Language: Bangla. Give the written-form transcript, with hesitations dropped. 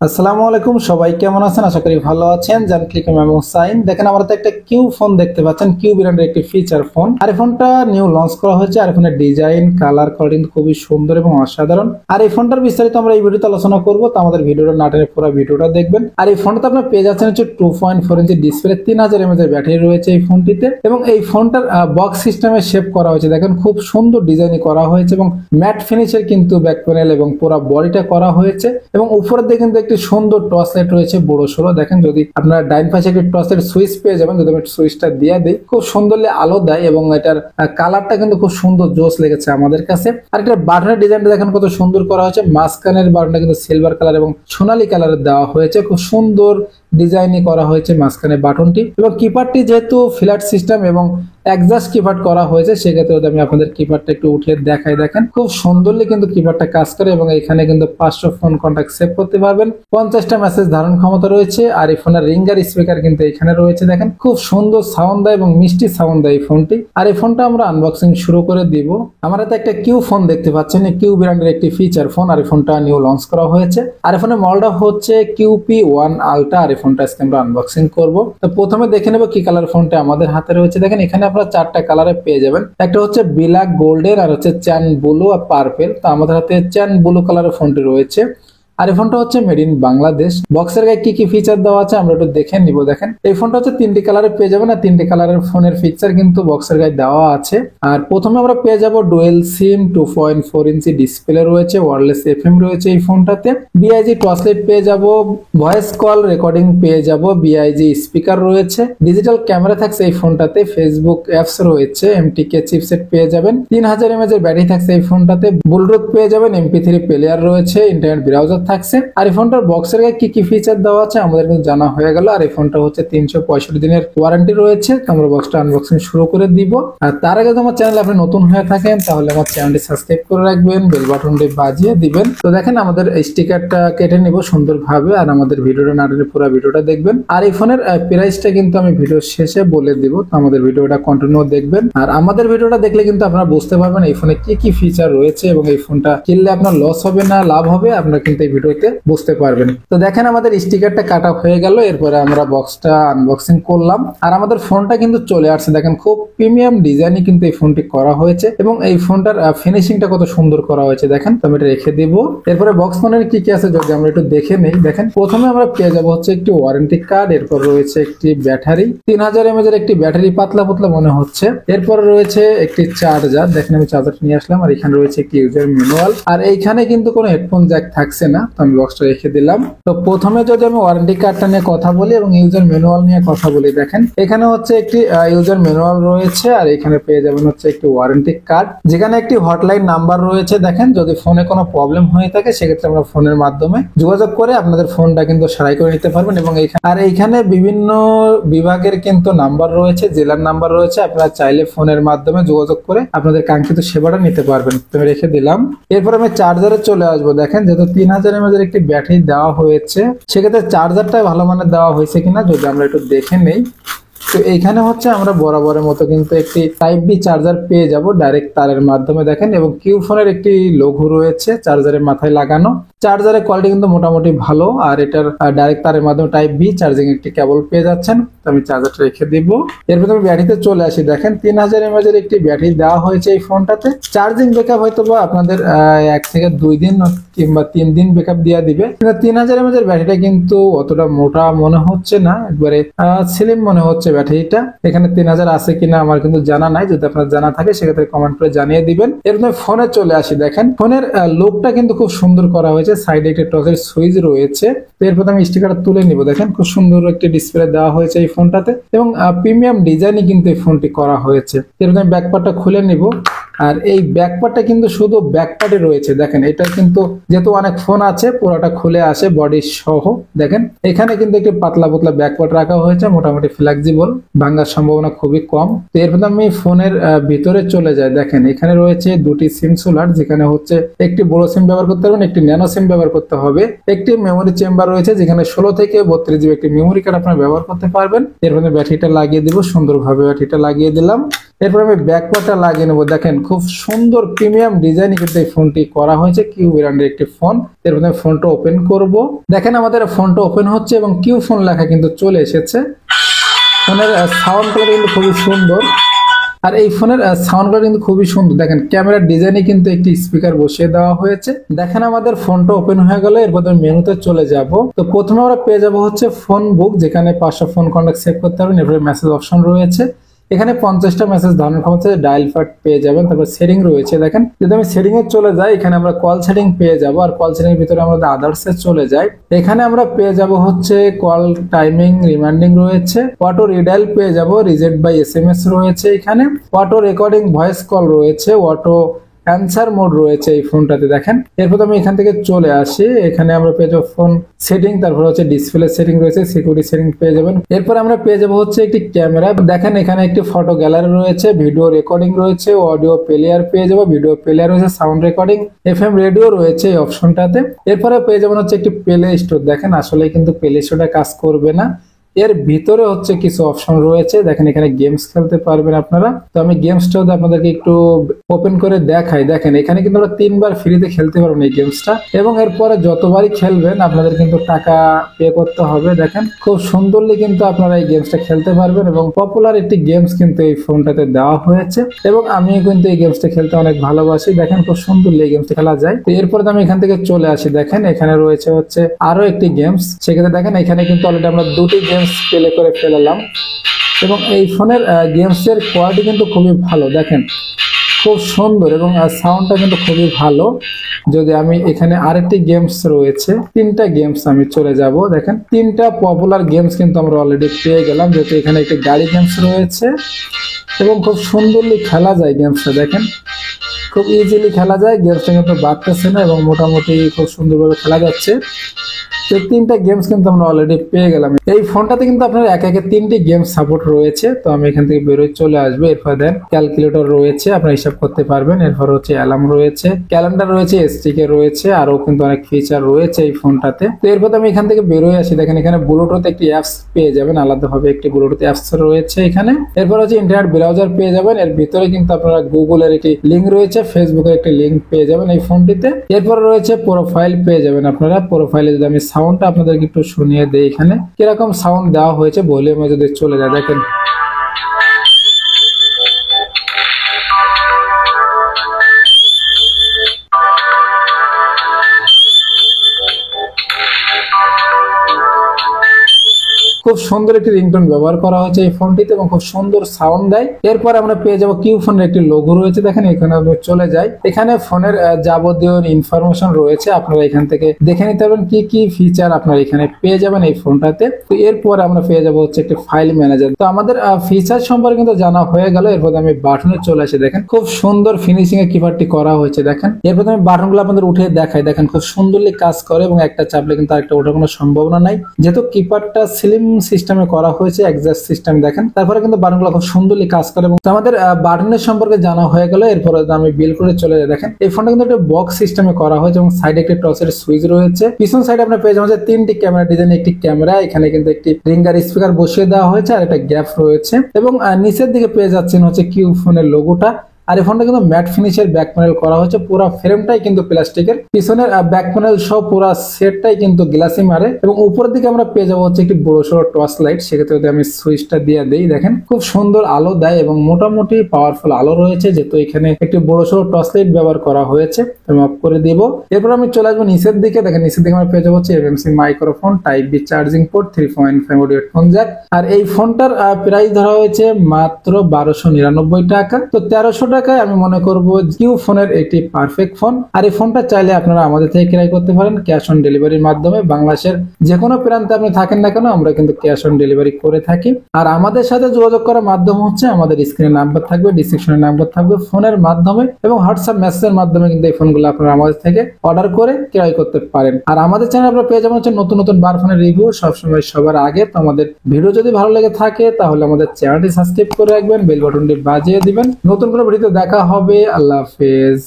আসসালামু আলাইকুম, সবাই কেমন আছেন? আশা করি ভালো আছেন। জান ক্লিকম এবং সাইন দেখেন, আমরা তো একটা কিউ ফোন দেখতে পাচ্ছেন। কিউ ব্র্যান্ডের একটি ফিচার ফোন। আর এই ফোনটা নিউ লঞ্চ করা হয়েছে। আর এই ফোনের ডিজাইন, কালার কোয়ালিটি খুবই সুন্দর এবং অসাধারণ। আর এই ফোনটার বিস্তারিত আমরা এই ভিডিওতে আলোচনা করব, তো আমাদের ভিডিওটা না টেনে পুরো ভিডিওটা দেখবেন। আর এই ফোনটাতে আপনার পেয়ে যাচ্ছেন হচ্ছে 2.4 ইঞ্চি ডিসপ্লে, 3000 mAh এর ব্যাটারি রয়েছে এই ফোনটিতে। এবং এই ফোনটার বক্স সিস্টেমে শেপ করা হয়েছে, দেখেন খুব সুন্দর ডিজাইন করা হয়েছে এবং ম্যাট ফিনিশের কিন্তু ব্যাক প্যানেল এবং পুরো বডিটা করা হয়েছে। এবং উপরের দিকে কিন্তু একটি সুন্দর টর্চ লাইট রয়েছে বড় সড়ো। দেখেন, যদি আপনারা ডাইন পাশে একটি টর্চ লাইট সুইচ পেয়ে যাবেন, যদি আমি সুইচটা দিয়ে দিই, খুব সুন্দরলি আলো দেয় এবং এটার কালারটা কিন্তু খুব সুন্দর জোস লেগেছে আমাদের কাছে। আর এটার বাটনের ডিজাইনটা দেখেন কত সুন্দর করা হয়েছে। মাঝখানের বাটনটা কিন্তু সিলভার কালার এবং সোনালী কালারের দেওয়া হয়েছে, খুব সুন্দর ডিজাইনই করা হয়েছে মাঝখানে বাটনটি। এবং কিপ্যাডটি যেহেতু ফ্ল্যাট সিস্টেম এবং অ্যাডজাস্ট কিপ্যাড করা হয়েছে, সেক্ষেত্রে আমি আপনাদের কিপ্যাডটা একটু উঠিয়ে দেখাই। দেখেন খুব সুন্দরলি কিন্তু কিপ্যাডটা কাজ করে এবং এখানে কিন্তু 500 ফোন কন্ট্যাক্ট সেভ করতে পারবেন, 50টা মেসেজ ধারণ ক্ষমতা রয়েছে। আর এই ফোনের রিঙ্গার স্পিকার কিন্তু এখানে রয়েছে। দেখেন খুব সুন্দর সাউন্ড দেয় এবং মিষ্টি সাউন্ড দেয় এই ফোনটি। আর এই ফোনটা আমরা আনবক্সিং শুরু করে দিব। আমরা তো একটা কিউ ফোন দেখতে পাচ্ছেন, এই কিউ ব্র্যান্ডের একটি ফিচার ফোন। আর এই ফোনটা নিউ লঞ্চ করা হয়েছে। আর এই ফোনের মডেলটা হচ্ছে QP1 আলট্রা। আর এই ফোনটা আজকে আমরা আনবক্সিং করব। তো প্রথমে দেখে নেব কি কালার ফোনটা আমাদের হাতে রয়েছে। দেখেন এখানে আপনারা 4টা কালারে পেয়ে যাবেন। একটা হচ্ছে ব্ল্যাক, গোল্ডেন, আর হচ্ছে চ্যান ব্লু আর পার্পেল। তো আমাদের হাতে চ্যান ব্লু কালারের ফোনটি রয়েছে। আর এই ফোনটা হচ্ছে মেড ইন বাংলাদেশ। বক্সের গায়ে কি কি ফিচার দেওয়া আছে আমরা একটু দেখে নিব। দেখেন এই ফোনটা হচ্ছে 3টি কালারে পেয়ে যাবেন, আর 3টি কালারের ফোনের ফিচার কিন্তু বক্সের গায়ে দেওয়া আছে। আর প্রথমে আমরা পেয়ে যাব ডুয়েল সিম, 2.4 ইঞ্চি ডিসপ্লে রয়েছে, ওয়্যারলেস FM রয়েছে এই ফোনটাতে, BIG টর্চ লাইট পেয়ে যাব, ভয়েস কল রেকর্ডিং পেয়ে যাব, BIG স্পিকার রয়েছে, ডিজিটাল ক্যামেরা থাকছে এই ফোনটাতে, ফেসবুক অ্যাপস রয়েছে, MTK চিপসেট পেয়ে যাবেন, 3000 mAh এর ব্যাটারি থাকছে এই ফোনটাতে, ব্লুটুথ পেয়ে যাবেন, MP3 প্লেয়ার রয়েছে, ইন্টারনেট ব্রাউজার থাকছে। আর এই ফোনটার বক্সের গায়ে কি কি ফিচার দেওয়া আছে আমাদের কিন্তু জানা হয়ে গেল। আর এই ফোনটা হচ্ছে 365 দিনের ওয়ারেন্টি রয়েছে। আমরা বক্সটা আনবক্সিং শুরু করে দিব। আর তার আগে যদি আমার চ্যানেলে আপনি নতুন হয়ে থাকেন, তাহলে আমার চ্যানেলটি সাবস্ক্রাইব করে রাখবেন, বেল বাটনটি বাজিয়ে দিবেন। তো দেখেন আমাদের স্টিকারটা কেটে নিব সুন্দরভাবে, আর আমাদের ভিডিওটা না টেনে পুরো ভিডিওটা দেখবেন। আর এই ফোনের প্রাইসটা কিন্তু আমি ভিডিও শেষে বলে দিব, তো আমাদের ভিডিওটা কন্টিনিউ দেখবেন। আর আমাদের ভিডিওটা দেখলে কিন্তু আপনারা বুঝতে পারবেন এই ফোনে কি কি ফিচার রয়েছে এবং এই ফোনটা কিনলে আপনার লস হবে না লাভ হবে, আপনারা কিন্তু এই ভিডিওতে বুঝতে পারবেন। তো দেখেন আমাদের স্টিকারটা কাটা হয়ে গেল। এরপরে আমরা বক্সটা আনবক্সিং করলাম, আর আমাদের ফোনটা কিন্তু চলে আসছে। দেখেন খুব প্রিমিয়াম ডিজাইনে কিন্তু এই ফোনটি করা হয়েছে এবং এই ফোনটার ফিনিশিংটা কত সুন্দর করা হয়েছে। দেখেন তো আমি এটা রেখে দিব। এরপরে বক্স ফোনের কি কি আছে যদি আমরা একটু দেখে নেই। দেখেন প্রথমে আমরা পেয়ে যাবো হচ্ছে একটি ওয়ারেন্টি কার্ড, এরপর রয়েছে একটি ব্যাটারি, 3000 mAh এর একটি ব্যাটারি, পাতলা পাতলা মনে হচ্ছে। এরপর রয়েছে একটি চার্জার, দেখেন আমি চার্জার নিয়ে আসলাম। আর এখানে রয়েছে একটি ইউজার ম্যানুয়াল, আর এইখানে কিন্তু কোনো হেডফোন জ্যাক থাকছে না, তো আমি বক্সটা রেখে দিলাম। তো প্রথমে যদি আমি ওয়ারেন্টি কার্ডটা নিয়ে কথা বলি এবং ইউজার ম্যানুয়াল নিয়ে কথা বলি, দেখেন এখানে হচ্ছে একটি ইউজার ম্যানুয়াল রয়েছে, আর এখানে পেয়ে যাবেন হচ্ছে একটি ওয়ারেন্টি কার্ড, যেখানে একটি হটলাইন নাম্বার রয়েছে। দেখেন যদি ফোনে কোনো প্রবলেম হয়ে থাকে, সেক্ষেত্রে আমরা ফোনের মাধ্যমে যোগাযোগ করে আপনাদের ফোনটা কিন্তু সারাই করে নিতে পারবেন। এবং এইখানে বিভিন্ন বিভাগের কিন্তু নাম্বার রয়েছে, জেলার নাম্বার রয়েছে, আপনারা চাইলে ফোনের মাধ্যমে যোগাযোগ করে আপনাদের কাঙ্ক্ষিত সেবাটা নিতে পারবেন। তুমি রেখে দিলাম। এরপর আমি চার্জারে চলে আসবো। দেখেন যেহেতু 3000 mAh এর একটি ব্যাটারি দেওয়া হয়েছে, সেক্ষেত্রে চার্জারটা ভালো মানের দেওয়া হয়েছে কিনা যদি আমরা একটু দেখে নেই। তো এইখানে হচ্ছে আমরা বরাবরের মতো কিন্তু একটি টাইপ বি চার্জার পেয়ে যাব ডাইরেক্ট তারের মাধ্যমে। দেখেন এবং কিউ ফোনের একটি লোগো রয়েছে চার্জারের মাথায় লাগানো। চার্জারের কোয়ালিটি কিন্তু মোটামুটি ভালো, আর এটার ডাইরেক্ট তারের মাধ্যমে টাইপ বি চার্জিং একটি কেবল পেয়ে যাচ্ছেন। তো আমি চার্জারটা রেখে দিব। এরপর আমি ব্যাটারিতে চলে আসি। দেখেন 3000 mAh এর একটি ব্যাটারি দেওয়া হয়েছে এই ফোনটাতে। চার্জিং ব্যাকআপ হয়তো বা আপনাদের 1 থেকে 2 দিন কিংবা 3 দিন ব্যাকআপ দিয়ে দিবে, কিন্তু 3000 mAh এর ব্যাটারিটা কিন্তু অতটা মোটা মনে হচ্ছে না, একবারে স্লিম মনে হচ্ছে ব্যাটারিটা। এখানে 3000 আছে কিনা আমার কিন্তু জানা নাই, যদি আপনার জানা থাকে সেক্ষেত্রে কমেন্ট করে জানিয়ে দিবেন। এরপর ফোনে চলে আসি। দেখেন ফোনের লুকটা কিন্তু খুব সুন্দর করা হয়েছে, সাইডে একটা টচের সুইচ রয়েছে। তো এরপর আমি স্টিকারটা তুলে নিব। দেখেন খুব সুন্দর একটি ডিসপ্লে দেওয়া হয়েছে এই ফোনটাতে এবং প্রিমিয়াম ডিজাইনই কিন্তু এই ফোনটি করা হয়েছে। এরপর আমি ব্যাকপার্টটা খুলে নিব। আর এই ব্যাকপার্টটা কিন্তু শুধু ব্যাকপার্টে রয়েছে। দেখেন এটা কিন্তু যেহেতু অনেক ফোন আছে পুরোটা খুলে আসে বডি সহ। দেখেন এখানে কিন্তু একটি পাতলা পাতলা ব্যাকপার্ট রাখা হয়েছে, মোটামুটি ফ্লেক্সিবল, ভাঙার সম্ভাবনা খুবই কম। তো এরপর আমি ফোনের ভিতরে চলে যাই। দেখেন এখানে রয়েছে দুটি সিম স্লট, যেখানে হচ্ছে একটি বড় সিম ব্যবহার করতে পারবেন, একটি ন্যানো সিম ব্যবহার করতে হবে। একটি মেমোরি চেম্বার রয়েছে, যেখানে 16 থেকে 32 জিবি একটি মেমোরি কার্ড আপনারা ব্যবহার করতে পারবেন। এরপর ব্যাটারিটা লাগিয়ে দিব, সুন্দরভাবে ব্যাটারিটা লাগিয়ে দিলাম। এরপর আমি ব্যাকপার্টটা লাগিয়ে নেবো। দেখেন খুব সুন্দর প্রিমিয়াম ডিজাইন কিন্তু এই ফোনটি করা হয়েছে, কিউ ব্র্যান্ডের একটি ফোন। এর মধ্যে ফোনটা ওপেন করব, দেখেন আমাদের ফোনটা ওপেন হচ্ছে এবং কিউ ফোন লেখা কিন্তু চলে এসেছে। ফোনের সাউন্ড কোয়ালিটি কিন্তু খুবই সুন্দর, আর এই ফোনের সাউন্ড কোয়ালিটি কিন্তু খুবই সুন্দর। দেখেন ক্যামেরার ডিজাইনে কিন্তু একটি স্পিকার বসিয়ে দেওয়া হয়েছে। দেখেন আমাদের ফোনটা ওপেন হয়ে গেল, এরপর মেনুতে চলে যাব। তো প্রথমে আমরা পেয়ে যাব হচ্ছে ফোন বুক, যেখানে 500 ফোন কন্টাক্ট সেভ করতে পারবেন। এরপরে মেসেজ অপশন রয়েছে, এখানে 50টা মেসেজ ধারণ ক্ষমতা, ডায়াল প্যাড পেয়ে যাবেন। তারপর সেটিং রয়েছে, দেখেন যদি আমি সেটিং এ চলে যাই, এখানে আমরা কল সেটিং পেয়ে যাব। আর কল সেটিং এর ভিতরে আমরা আদার্স এ চলে যাই, এখানে আমরা পেয়ে যাব হচ্ছে কল টাইমিং, রিমাইন্ডিং রয়েছে, অটো রিডায়াল পেয়ে যাব, রিজেক্ট বাই এসএমএস রয়েছে, এখানে অটো রেকর্ডিং ভয়েস কল রয়েছে, অটো অ্যান্সার মোড রয়েছে এই ফোনটাতে। দেখেন এরপর আমি এখান থেকে চলে আসি, এখানে আমরা পেয়ে যাবো ফোন সেটিং, তারপর হচ্ছে ডিসপ্লে সেটিং রয়েছে, সিকিউরিটি সেটিং পেয়ে যাবেন। এরপর আমরা পেয়ে যাবো হচ্ছে একটি ক্যামেরা, দেখেন এখানে একটি ফটো গ্যালারি রয়েছে, ভিডিও রেকর্ডিং রয়েছে, অডিও প্লেয়ার পেয়ে যাবো, ভিডিও প্লেয়ার রয়েছে, সাউন্ড রেকর্ডিং, এফএম রেডিও রয়েছে এই অপশনটাতে। এরপরে পেয়ে যাবেন হচ্ছে একটি প্লে স্টোর, দেখেন আসলে কিন্তু প্লে স্টোরটা কাজ করবে না, এর ভিতরে হচ্ছে কিছু অপশন রয়েছে। দেখেন এখানে গেমস খেলতে পারবেন আপনারা। তো আমি গেমসটাও আপনাদেরকে একটু ওপেন করে দেখাই। দেখেন এখানে কিন্তু আমরা 3 বার ফ্রিতে খেলতে পারবেন এই গেমসটা, এবং এরপরে যতবারই খেলবেন আপনাদের কিন্তু টাকা পে করতে হবে। দেখেন খুব সুন্দরলি কিন্তু আপনারা এই গেমসটা খেলতে পারবেন, এবং পপুলার একটি গেমস কিন্তু এই ফোনটাতে দেওয়া হয়েছে, এবং আমি কিন্তু এই গেমসটা খেলতে অনেক ভালোবাসি। দেখেন খুব সুন্দরলি এই গেমসটা খেলা যায়। তো এরপরে আমি এখান থেকে চলে আসি, দেখেন এখানে রয়েছে হচ্ছে আরো একটি গেমস, সেক্ষেত্রে দেখেন এখানে কিন্তু অলরেডি আমরা 2টি গেমস প্লে করে ফেললাম, এবং এই ফোনের গেমস এর কোয়ালিটি কিন্তু খুবই ভালো। দেখেন খুব সুন্দর, এবং সাউন্ডটা কিন্তু খুবই ভালো। যদি আমি এখানে আরেকটি গেমস রয়েছে, 3টা গেমস আমি চলে যাব। দেখেন 3টা পপুলার গেমস কিন্তু আমরা অলরেডি পেয়ে গেলাম, যেহেতু এখানে একটি গাড়ি গেমস রয়েছে, এবং খুব সুন্দরলি খেলা যায় গেমসটা। দেখেন খুব ইজিলি খেলা যায়, গেমসটা কিন্তু বাড়তেছে না, এবং মোটামুটি খুব সুন্দরভাবে খেলা যাচ্ছে। তো 3টা গেমস কিন্তু আমরা অলরেডি পেয়ে গেলাম। এই ফোনটাতে কিন্তু আপনার একে একে 3টি গেম সাপোর্ট রয়েছে। তো আমি এখান থেকে বেরোয় চলে আসবো। এরপর দেন ক্যালকুলেটর রয়েছে, আপনারা হিসাব করতে পারবেন। এরপর হচ্ছে অ্যালার্ম রয়েছে, ক্যালেন্ডার রয়েছে, এসটিকে রয়েছে, আরো কিন্তু অনেক ফিচার রয়েছে এই ফোনটাতে। তো এরপর আমি এখান থেকে বেরোয় আসি, দেখেন এখানে ব্লুটুথ একটি অ্যাপস পেয়ে যাবেন, আলাদাভাবে একটি ব্লুটুথ অ্যাপস রয়েছে এখানে। এরপর হচ্ছে ইন্টারনেট ব্রাউজার পেয়ে যাবেন, এর ভিতরে কিন্তু আপনারা গুগলের একটি লিঙ্ক রয়েছে, ফেসবুকের একটি লিঙ্ক পেয়ে যাবেন এই ফোনটিতে। এরপর রয়েছে প্রোফাইল পেয়ে যাবেন আপনারা। প্রোফাইলে যদি আমি সাউন্ডটা আপনাদেরকে একটু শুনিয়ে দেই, এখানে কিরকম সাউন্ড দেওয়া হয়েছে, ভলিউমে যদি চলে যায়, দেখেন খুব সুন্দর একটি রিংটোন ব্যবহার করা হয়েছে এই ফোনটিতে, এবং খুব সুন্দর সাউন্ড দেয়। এরপর আমরা পেয়ে যাবো কিউ ফোনের একটি লোগো রয়েছে, দেখেন এখানে আমরা চলে যাই, এখানে ফোনের যাবতীয় ইনফরমেশন রয়েছে, আপনারা এখান থেকে দেখে নিতে পারবেন কি কি ফিচার আপনারা এখানে পেয়ে যাবেন এই ফোনটাতে। তো এরপর আমরা পেয়ে যাবো হচ্ছে একটি ফাইল ম্যানেজার। তো আমাদের ফিচার সম্পর্কে কিন্তু জানা হয়ে গেল। এরপর আমি বাটনে চলে আসি, দেখেন খুব সুন্দর ফিনিশিং এর কিপারটি করা হয়েছে। দেখেন এরপর আমি বাটনগুলো আপনাদের উঠে দেখাই, দেখেন খুব সুন্দরলি কাজ করে, এবং একটা চাপলে কিন্তু আরেকটা ওঠার কোনো সম্ভাবনা নাই, যেহেতু কিপারটা স্লিম সিস্টেমে করা হয়েছে, এক্সাস্ট সিস্টেম। দেখেন তারপরে কিন্তু বাটনগুলো খুব সুন্দরলি কাজ করে, এবং আমাদের বাটনের সম্পর্কে জানা হয়ে গেল। এরপরে আমি বিল করে চলে যাই, দেখেন এই ফোনটা কিন্তু একটা বক্স সিস্টেমে করা হয়েছে, এবং সাইডে একটি টসের সুইচ রয়েছে। পিছন সাইডে আপনার পেয়ে যাবেন 3টি ক্যামেরা ডিজাইন, একটি ক্যামেরা, এখানে কিন্তু একটি রিঙ্গার স্পিকার বসিয়ে দেওয়া হয়েছে, আর একটা গ্যাপ রয়েছে, এবং নিচের দিকে পেয়ে যাচ্ছেন হচ্ছে কিউ ফোনের লোগোটা। আর এই ফোনটা কিন্তু ম্যাট ফিনিশের ব্যাক প্যানেল করা হয়েছে, পুরো ফ্রেমটাই কিন্তু প্লাস্টিকের, পিছনের ব্যাক প্যানেল সহ পুরো সেটটাই কিন্তু গ্লাসি মারে, এবং উপরের দিকে আমরা পেয়ে যাবো হচ্ছে একটি বড় সড়ো টর্চ লাইট। সেক্ষেত্রে যদি আমি সুইচটা দিয়ে দিই, দেখেন খুব সুন্দর আলো দেয়, এবং মোটামুটি পাওয়ারফুল আলো রয়েছে, যেহেতু এখানে একটি বড় সড়ো টর্চ লাইট ব্যবহার করা হয়েছে। আমি অফ করে দিব। এরপর আমি চলে আসবো নিচের দিকে, দেখেন নিচের দিকে আমরা পেয়ে যাবো হচ্ছে MMC microphone, type B charging port, 3.5 audio headphone jack. আর এই ফোনটার প্রাইস ধরা হয়েছে মাত্র 1299 টাকা। তো 1300 টাকায় আমি মনে করব কিউ ফোনের একটি পারফেক্ট ফোন। আর এই ফোনটা চাইলে আপনারা আমাদের থেকে ক্রয় করতে পারেন ক্যাশ অন ডেলিভারির মাধ্যমে। বাংলাদেশের যে কোনো প্রান্তে আপনি থাকেন না কেন, আমরা কিন্তু ক্যাশ অন ডেলিভারি করে থাকি। আর আমাদের সাথে যোগাযোগ করার মাধ্যম হচ্ছে আমাদের স্ক্রিনে নাম্বার থাকবে, ডিসক্রিপশনে নাম্বার থাকবে, ফোনের মাধ্যমে এবং হোয়াটসঅ্যাপ মেসেজের মাধ্যমে কিন্তু এই ফোনগুলো আপনারা আমাদের থেকে অর্ডার করে ক্রয় করতে পারেন। আর আমাদের চ্যানেলে আপনারা পেয়ে যাবেন হচ্ছে নতুন নতুন বার ফোনের রিভিউ সবসময় সবার আগে। তো আমাদের ভিডিও যদি ভালো লেগে থাকে তাহলে আমাদের চ্যানেলটি সাবস্ক্রাইব করে রাখবেন, বেল বাটনটি বাজিয়ে দিবেন। নতুন কোনো ভিডিওতে দেখা হবে। আল্লাহ হাফেজ।